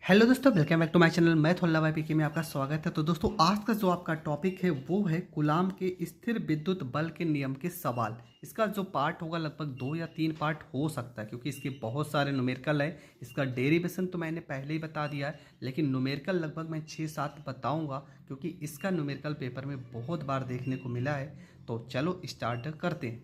Hello दोस्तों, welcome back to my channel. मैं थोल्ला वाई पीके में आपका स्वागत है। तो दोस्तों, आज का जो आपका टॉपिक है वो है कूलाम के स्थिर विद्युत बल के नियम के सवाल। इसका जो पार्ट होगा लगभग 2 या 3 पार्ट हो सकता है, क्योंकि इसके बहुत सारे न्यूमेरिकल है। इसका डेरिवेशन तो मैंने पहले ही बता दिया है, लेकिन न्यूमेरिकल लगभग मैं 6-7 बताऊँगा, क्योंकि इसका न्यूमेरिकल पेपर में बहुत बार देखने को मिला है। तो चलो स्टार्ट करते हैं।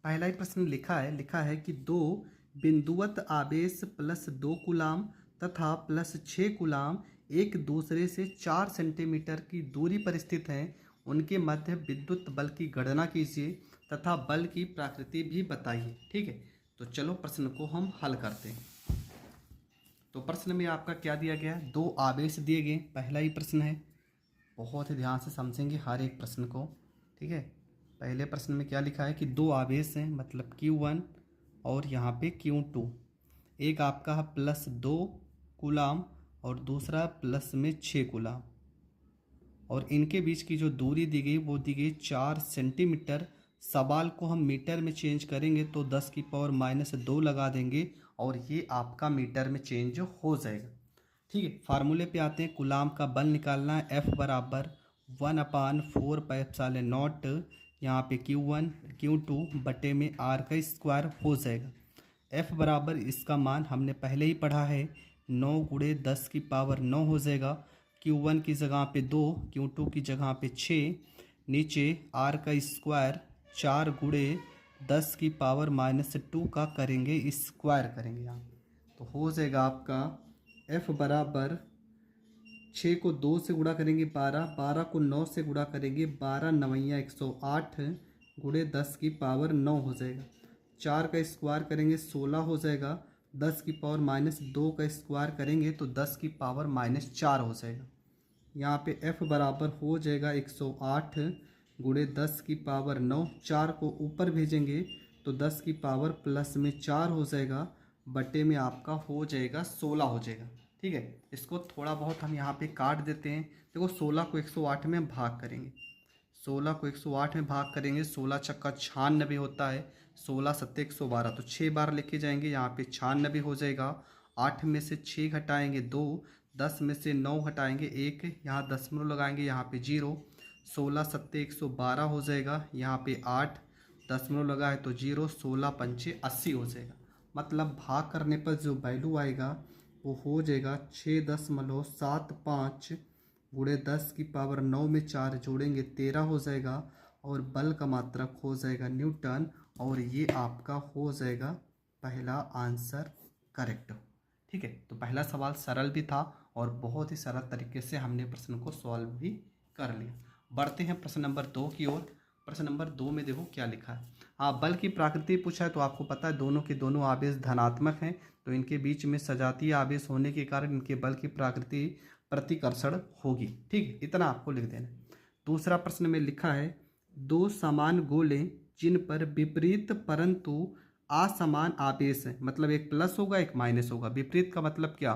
पहला ही प्रश्न लिखा है कि दो बिंदुवत आवेश +2 कूलाम तथा +6 कूलाम एक दूसरे से 4 सेंटीमीटर की दूरी पर स्थित हैं। उनके मध्य विद्युत बल की गणना कीजिए तथा बल की प्रकृति भी बताइए। ठीक है, तो चलो प्रश्न को हम हल करते हैं। तो प्रश्न में आपका क्या दिया गया है? 2 आवेश दिए गए। पहला ही प्रश्न है, बहुत ही ध्यान से समझेंगे हर एक प्रश्न को। ठीक है, पहले प्रश्न में क्या लिखा है कि 2 आवेश हैं, मतलब Q1 और यहाँ पे Q2। एक आपका है +2 कूलाम और दूसरा प्लस में 6 कूलाम, और इनके बीच की जो दूरी दी गई वो दी गई 4 सेंटीमीटर। सवाल को हम मीटर में चेंज करेंगे तो 10⁻² लगा देंगे और ये आपका मीटर में चेंज हो जाएगा। ठीक है, फार्मूले पे आते हैं। कूलाम का बल निकालना है। F बराबर 1/4πε0 यहाँ पे Q1 Q2 बटे में R का स्क्वायर हो जाएगा। F बराबर इसका मान हमने पहले ही पढ़ा है, 9 × 10⁻9 हो जाएगा। Q1 की जगह पे 2, Q2 की जगह पे 6, नीचे R का स्क्वायर 4 × 10⁻² का करेंगे, स्क्वायर करेंगे यहाँ। तो हो जाएगा आपका F बराबर 6 को 2 से गुणा करेंगे 12, 12 को 9 से गुणा करेंगे 12 9 108 × 10⁻9 हो जाएगा। 4 का स्क्वायर करेंगे 16 हो जाएगा। 10⁻² का स्क्वायर करेंगे तो 10⁻4 हो जाएगा। यहाँ पे F बराबर हो जाएगा 108 × 10⁻9। 4 को ऊपर भेजेंगे तो 10⁻+4 हो जाएगा, बटे में आपका हो जाएगा 16 हो जाएगा। ठीक है, इसको थोड़ा बहुत हम यहाँ पे काट देते हैं। देखो, 16 को 108 में भाग करेंगे, 16 को 108 में भाग करेंगे, 16 छक्का 96 होता है, 16 7 112, तो 6 बार लेके जाएंगे, यहाँ पे 96 हो जाएगा। 8 में से 6 घटाएंगे 2, 10 में से 9 घटाएंगे 1, यहाँ दशमलव लगाएंगे, यहाँ पे 0, 16 7 112 हो जाएगा, यहाँ पे 8 दशमलव लगा है तो 0, 16 पंचे 80 हो जाएगा। मतलब भाग करने पर जो वैल्यू आएगा वो हो जाएगा 6.75 × 10⁻9 में 4 जोड़ेंगे 13 हो जाएगा, और बल का मात्रक हो जाएगा न्यूटन, और ये आपका हो जाएगा पहला आंसर करेक्ट। ठीक है, तो पहला सवाल सरल भी था और बहुत ही सरल तरीके से हमने प्रश्न को सॉल्व भी कर लिया। बढ़ते हैं प्रश्न नंबर 2 की ओर। प्रश्न नंबर 2 में देखो क्या लिखा है। हाँ, बल की प्रकृति पूछा है, तो आपको पता है दोनों के दोनों आवेश धनात्मक हैं, तो इनके बीच में सजातीय आवेश होने के कारण इनके बल की प्रकृति प्रतिकर्षण होगी। ठीक, इतना आपको लिख देना। दूसरा प्रश्न में लिखा है, 2 समान गोले जिन पर विपरीत परंतु असमान आवेश है, मतलब एक प्लस होगा एक माइनस होगा। विपरीत का मतलब क्या?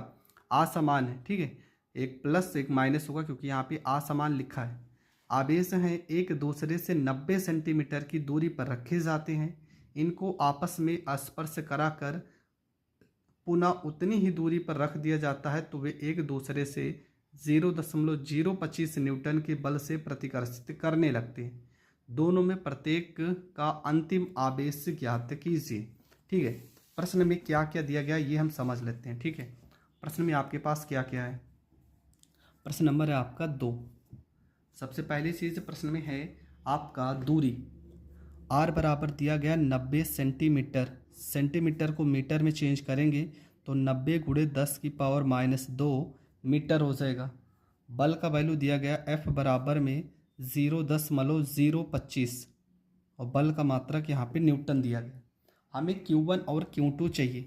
असमान है। ठीक है, एक प्लस एक माइनस होगा, क्योंकि यहाँ पे असमान लिखा है। आवेश हैं एक दूसरे से 90 सेंटीमीटर की दूरी पर रखे जाते हैं। इनको आपस में स्पर्श कराकर पुनः उतनी ही दूरी पर रख दिया जाता है, तो वे एक दूसरे से 0.025 न्यूटन के बल से प्रतिकर्षित करने लगते हैं। दोनों में प्रत्येक का अंतिम आवेश ज्ञात कीजिए। ठीक है, प्रश्न में क्या क्या दिया गया ये हम समझ लेते हैं। ठीक है, प्रश्न में आपके पास क्या क्या है। प्रश्न नंबर है आपका 2। सबसे पहली चीज़ प्रश्न में है आपका दूरी। R बराबर दिया गया 90 सेंटीमीटर। सेंटीमीटर को मीटर में चेंज करेंगे तो 90 × 10⁻² मीटर हो जाएगा। बल का वैल्यू दिया गया F बराबर में 0.025, और बल का मात्रक यहाँ पे न्यूटन दिया गया। हमें Q1 और Q2 चाहिए,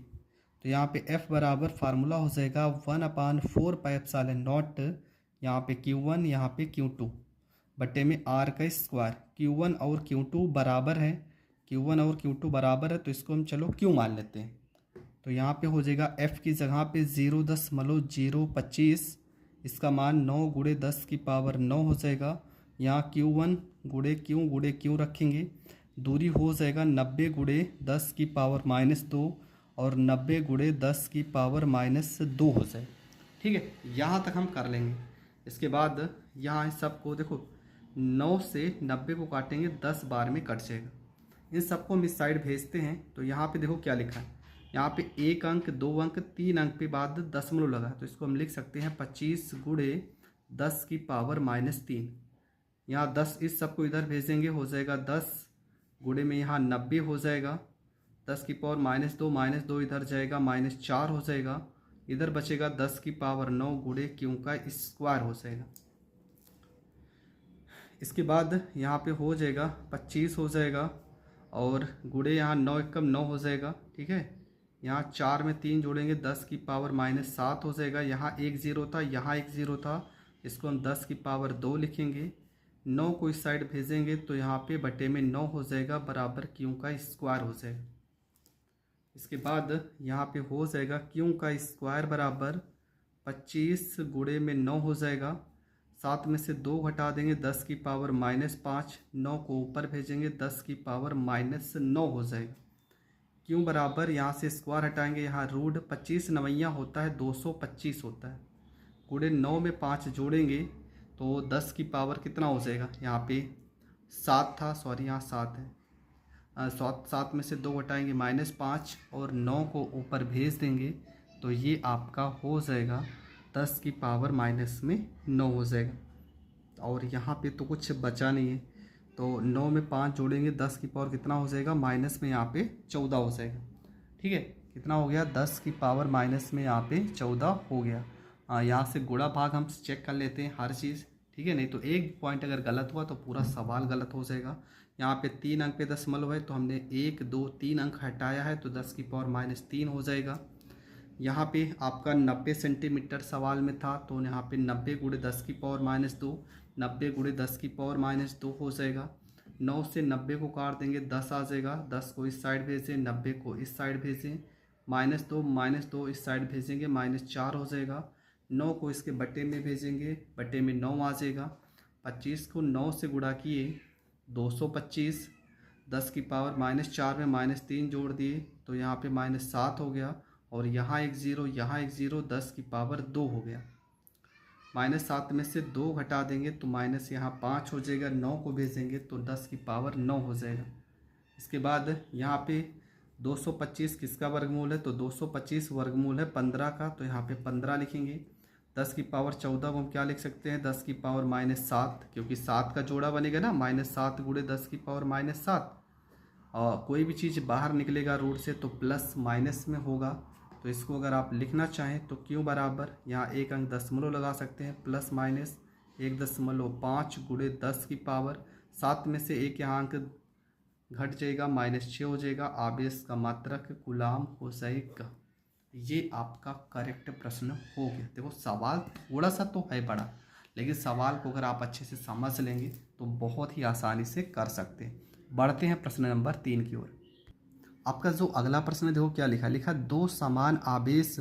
तो यहाँ पे F बराबर फार्मूला हो जाएगा 1/4πε0, यहाँ पे Q1 यहाँ पे Q2 बटे में R का स्क्वायर। Q1 और Q2 बराबर है, Q1 और Q2 बराबर है, तो इसको हम चलो Q मान लेते हैं। तो यहाँ पे हो जाएगा F की जगह पे 0.025, इसका मान 9 × 10⁻9 हो जाएगा। यहाँ Q1 × Q रखेंगे, दूरी हो जाएगा 90 × 10⁻−2, और 90 गुणे 10 की पावर -2 हो जाए। ठीक है, यहाँ तक हम कर लेंगे। इसके बाद यहाँ इस सबको देखो 9 से 90 को काटेंगे 10 बार में कट जाएगा। इन सबको हम इस साइड भेजते हैं। तो यहाँ पे देखो क्या लिखा है, यहाँ पे 1 अंक 2 अंक 3 अंक पे बाद दशमलव लगा, तो इसको हम लिख सकते हैं 25 गुणे 10 की पावर -3। यहाँ 10 इस सबको इधर भेजेंगे, हो जाएगा 10 गुणे में यहाँ 90 हो जाएगा, 10 की पावर -2 इधर जाएगा -4 हो जाएगा, इधर बचेगा 10 की पावर 9 गुणे क्यों का स्क्वायर हो जाएगा। इसके बाद यहाँ पे हो जाएगा 25 हो जाएगा और गुणे यहाँ 9 एकम 9 हो जाएगा। ठीक है, यहाँ 4 में 3 जोड़ेंगे 10 की पावर -7 हो जाएगा। यहाँ 1 0 था, यहाँ 1 0 था, इसको हम 10 की पावर 2 लिखेंगे। 9 को इस साइड भेजेंगे तो यहाँ पे बटे में 9 हो जाएगा बराबर क्यों का स्क्वायर हो जाएगा। इसके बाद यहाँ पे हो जाएगा क्यों का स्क्वायर बराबर 25 गुणे में 9 हो जाएगा, 7 में से 2 घटा देंगे 10 की पावर -5, 9 को ऊपर भेजेंगे 10 की पावर -9 हो जाएगा। क्यों बराबर यहाँ से स्क्वायर हटाएंगे, यहाँ रूट 25 नवैया होता है 225 होता है, गुणे 9 में 5 जोड़ेंगे तो 10 की पावर कितना हो जाएगा, यहाँ पे 7 था, सॉरी यहाँ 7 है, 7 में से 2 घटाएंगे -5 और 9 को ऊपर भेज देंगे तो ये आपका हो जाएगा 10 की पावर -9 हो जाएगा। और यहाँ पे तो कुछ बचा नहीं है, तो 9 में 5 जोड़ेंगे 10 की पावर कितना हो जाएगा, माइनस में यहाँ पे 14 हो जाएगा। ठीक है, कितना हो गया, 10 की पावर माइनस में यहाँ पे 14 हो गया। यहाँ से गुणा भाग हम चेक कर लेते हैं हर चीज़। ठीक है, नहीं तो एक पॉइंट अगर गलत हुआ तो पूरा सवाल गलत हो जाएगा। यहाँ पे 3 अंक पे दशमलव है तो हमने 1 2 3 अंक हटाया है तो 10 की पावर -3 हो जाएगा। यहाँ पे आपका 90 सेंटीमीटर सवाल में था तो यहाँ पे 90 गुणे 10 की पावर -2, 90 गुणे 10 की पावर -2 हो जाएगा। 9 से 90 को काट देंगे 10 आ जाएगा, 10 को इस साइड भेजें, 90 को इस साइड भेजें, -2 इस साइड भेजेंगे -4 हो जाएगा। 9 को इसके बटे में भेजेंगे, बटे में 9 आ जाएगा। 25 को 9 से गुणा किए 225, 10 की पावर -4 में -3 जोड़ दिए तो यहाँ पे -7 हो गया और यहाँ 1 0, यहाँ 1 0, 10 की पावर 2 हो गया। -7 में से 2 घटा देंगे तो माइनस यहाँ 5 हो जाएगा, 9 को भेजेंगे तो 10 की पावर 9 हो जाएगा। इसके बाद यहाँ पे 225 किसका वर्गमूल है, तो 225 वर्गमूल है 15 का, तो यहाँ पे 15 लिखेंगे। 10 की पावर 14 को हम क्या लिख सकते हैं, 10 की पावर -7, क्योंकि 7 का जोड़ा बनेगा ना, -7 गुणे 10 की पावर -7। और कोई भी चीज़ बाहर निकलेगा रूट से तो प्लस माइनस में होगा, तो इसको अगर आप लिखना चाहें तो क्यों बराबर यहाँ एक अंक दशमलव लगा सकते हैं, +- 1.5 गुणे 10 की पावर 7 में से एक यहाँ अंक घट जाएगा -6 हो जाएगा। आवेश का मात्रक कूलाम हो जाएगा। ये आपका करेक्ट प्रश्न हो गया। देखो सवाल थोड़ा सा तो है बड़ा, लेकिन सवाल को अगर आप अच्छे से समझ लेंगे तो बहुत ही आसानी से कर सकते हैं। बढ़ते हैं प्रश्न नंबर 3 की ओर। आपका जो अगला प्रश्न है देखो क्या लिखा, 2 समान आवेश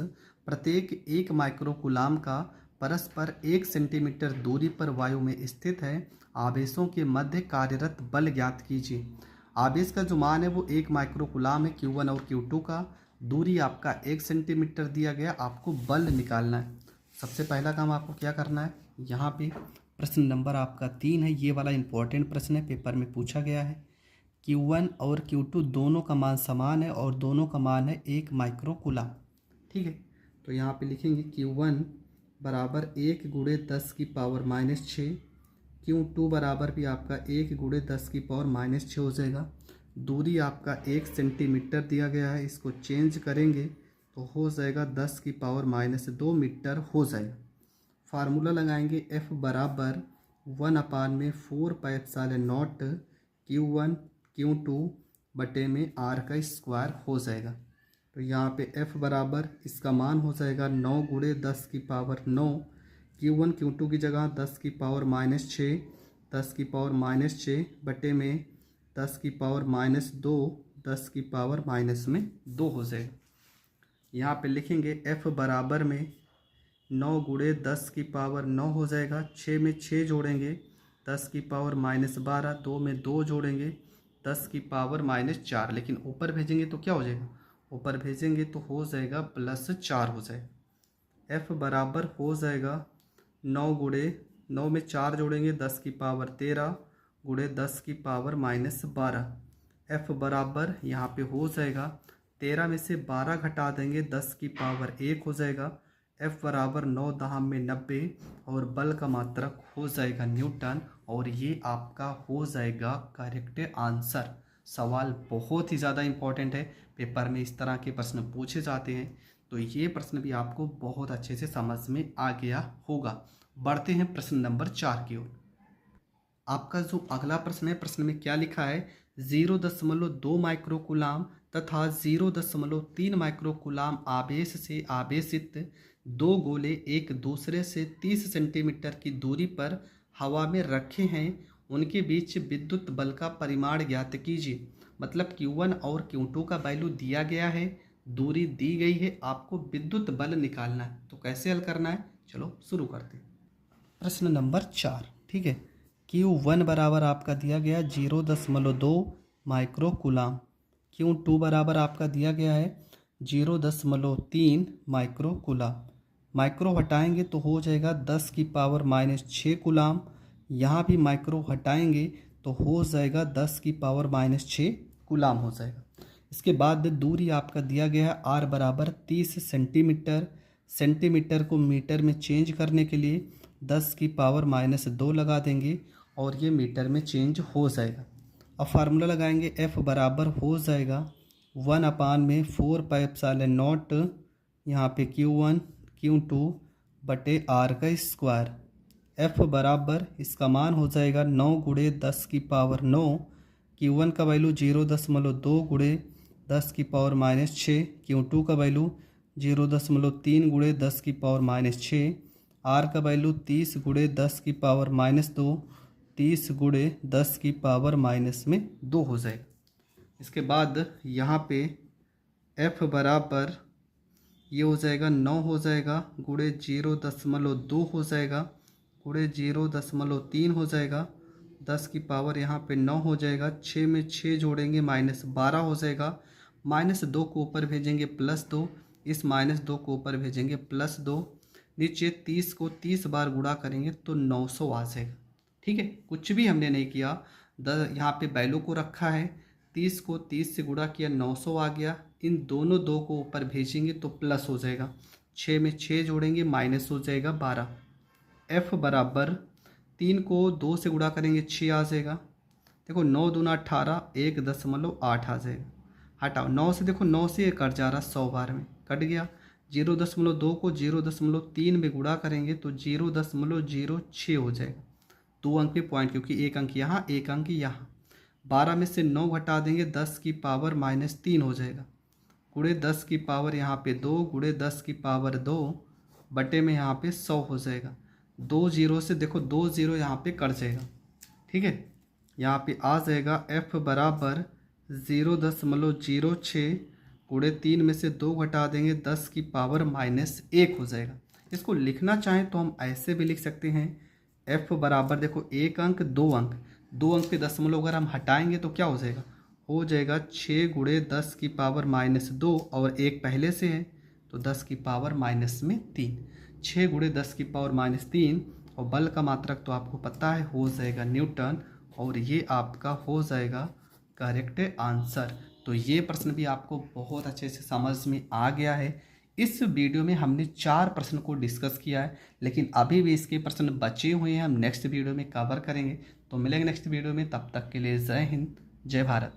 प्रत्येक 1 माइक्रोकूलाम का परस्पर 1 सेंटीमीटर दूरी पर वायु में स्थित है। आवेशों के मध्य कार्यरत बल ज्ञात कीजिए। आवेश का जो मान है वो 1 माइक्रोकूलाम है, Q1 और Q2 का। दूरी आपका 1 सेंटीमीटर दिया गया, आपको बल निकालना है। सबसे पहला काम आपको क्या करना है, यहाँ पे प्रश्न नंबर आपका 3 है, ये वाला इंपॉर्टेंट प्रश्न है, पेपर में पूछा गया है। Q1 और Q2 दोनों का मान समान है और दोनों का मान है 1 माइक्रोकूलाम। ठीक है, तो यहाँ पे लिखेंगे Q1 बराबर 1 गुणे 10 की पावर -6, Q2 बराबर भी आपका 1 गुणे 10 की पावर -6 हो जाएगा। दूरी आपका 1 सेंटीमीटर दिया गया है, इसको चेंज करेंगे तो हो जाएगा 10 की पावर -2 मीटर हो जाएगा। फार्मूला लगाएंगे F बराबर 1/4πε0 Q1 Q2 बटे में R का स्क्वायर हो जाएगा। तो यहाँ पे F बराबर इसका मान हो जाएगा 9 गुणे 10 की पावर 9, Q1 Q2 की जगह 10 की पावर -6, 10 की पावर -6 बटे में 10 की पावर -2, 10 की पावर -2 हो जाएगा। यहाँ पे लिखेंगे F बराबर में 9 गुणे 10 की पावर 9 हो जाएगा, 6 में 6 जोड़ेंगे 10 की पावर -12, 2 में 2 जोड़ेंगे 10 की पावर -4, लेकिन ऊपर भेजेंगे तो क्या हो जाएगा, ऊपर भेजेंगे तो हो जाएगा +4 हो जाएगा। f बराबर हो जाएगा 9 गुणे 9 में 4 जोड़ेंगे 10 की पावर 13 गुणे 10 की पावर -12। f बराबर यहाँ पे हो जाएगा 13 में से 12 घटा देंगे 10 की पावर 1 हो जाएगा। f बराबर 9 दहाम में 90 और बल का मात्रक हो जाएगा न्यूटन, और ये आपका हो जाएगा करेक्ट आंसर। सवाल बहुत ही ज़्यादा इम्पोर्टेंट है, पेपर में इस तरह के प्रश्न पूछे जाते हैं, तो ये प्रश्न भी आपको बहुत अच्छे से समझ में आ गया होगा। बढ़ते हैं प्रश्न नंबर 4 की ओर। आपका जो अगला प्रश्न है, प्रश्न में क्या लिखा है, 0.2 माइक्रोकुलाम तथा 0.3 माइक्रोकुलाम आवेश से आवेशित दो गोले एक दूसरे से 30 सेंटीमीटर की दूरी पर हवा में रखे हैं, उनके बीच विद्युत बल का परिमाण ज्ञात कीजिए। मतलब Q1 और Q2 का वैल्यू दिया गया है, दूरी दी गई है, आपको विद्युत बल निकालना है। तो कैसे हल करना है, चलो शुरू करते हैं। प्रश्न नंबर 4, ठीक है। Q1 बराबर आपका दिया गया 0.2 माइक्रोकुलाम, Q2 बराबर आपका दिया गया है 0.3 माइक्रोकुलाम। माइक्रो हटाएंगे तो हो जाएगा 10 की पावर -6 कुलाम। यहाँ भी माइक्रो हटाएंगे तो हो जाएगा 10 की पावर -6 कुलाम हो जाएगा। इसके बाद दूरी आपका दिया गया है r बराबर 30 सेंटीमीटर। सेंटीमीटर को मीटर में चेंज करने के लिए 10 की पावर -2 लगा देंगे और ये मीटर में चेंज हो जाएगा। अब फार्मूला लगाएंगे, f बराबर हो जाएगा 1/4πε0 यहाँ पे Q1 Q2 बटे r का स्क्वायर। f बराबर इसका मान हो जाएगा 9 गुणे 10 की पावर 9। Q1 का वैल्यू 0.2 गुणे 10 की पावर -6, Q2 का वैल्यू 0.3 गुणे 10 की पावर -6, r का वैल्यू 30 गुणे 10 की पावर -2, 30 गुणे 10 की पावर -2 हो जाएगा। इसके बाद यहाँ पे f बराबर ये हो जाएगा 9 हो जाएगा गुणे 0.2 हो जाएगा गुणे 0.3 हो जाएगा, 10 की पावर यहाँ पे 9 हो जाएगा, 6 में 6 जोड़ेंगे -12 हो जाएगा, -2 को ऊपर भेजेंगे +2, इस -2 को ऊपर भेजेंगे +2, नीचे 30 को 30 बार गुणा करेंगे तो 900 आ जाएगा। ठीक है, कुछ भी हमने नहीं किया, यहाँ पे वैल्यू को रखा है, 30 को 30 से गुणा किया 900 आ गया, इन दोनों 2 को ऊपर भेजेंगे तो प्लस हो जाएगा, 6 में 6 जोड़ेंगे माइनस हो जाएगा 12। f बराबर 3 को 2 से गुणा करेंगे 6 आ जाएगा, देखो 9 दूना 18, 1.8 आ जाएगा, हटाओ 9 से, देखो 9 से कट जा रहा 100 बार में कट गया। 0.2 को 0.3 में गुणा करेंगे तो 0.06 हो जाएगा, 2 अंक पे पॉइंट, क्योंकि 1 अंक यहाँ 1 अंक यहाँ। 12 में से 9 घटा देंगे 10 की पावर -3 हो जाएगा, गुणे 10 की पावर यहाँ पे 2 गुणे 10 की पावर 2 बटे में यहाँ पे 100 हो जाएगा। 2 0 से देखो 2 0 यहाँ पे कट जाएगा। ठीक है, यहाँ पे आ जाएगा f बराबर 0.06 गुणे 3 में से 2 घटा देंगे 10 की पावर -1 हो जाएगा। इसको लिखना चाहें तो हम ऐसे भी लिख सकते हैं, f बराबर देखो 1 अंक 2 अंक, 2 अंक पे दशमलव अगर हम हटाएंगे तो क्या हो जाएगा 6 गुणे 10 की पावर -2 और 1 पहले से है तो 10 की पावर -3, 6 गुणे 10 की पावर -3 और बल का मात्रक तो आपको पता है हो जाएगा न्यूटन, और ये आपका हो जाएगा करेक्ट आंसर। तो ये प्रश्न भी आपको बहुत अच्छे से समझ में आ गया है। इस वीडियो में हमने 4 प्रश्न को डिस्कस किया है, लेकिन अभी भी इसके प्रश्न बचे हुए हैं, हम नेक्स्ट वीडियो में कवर करेंगे। तो मिलेंगे नेक्स्ट वीडियो में, तब तक के लिए जय हिंद जय भारत।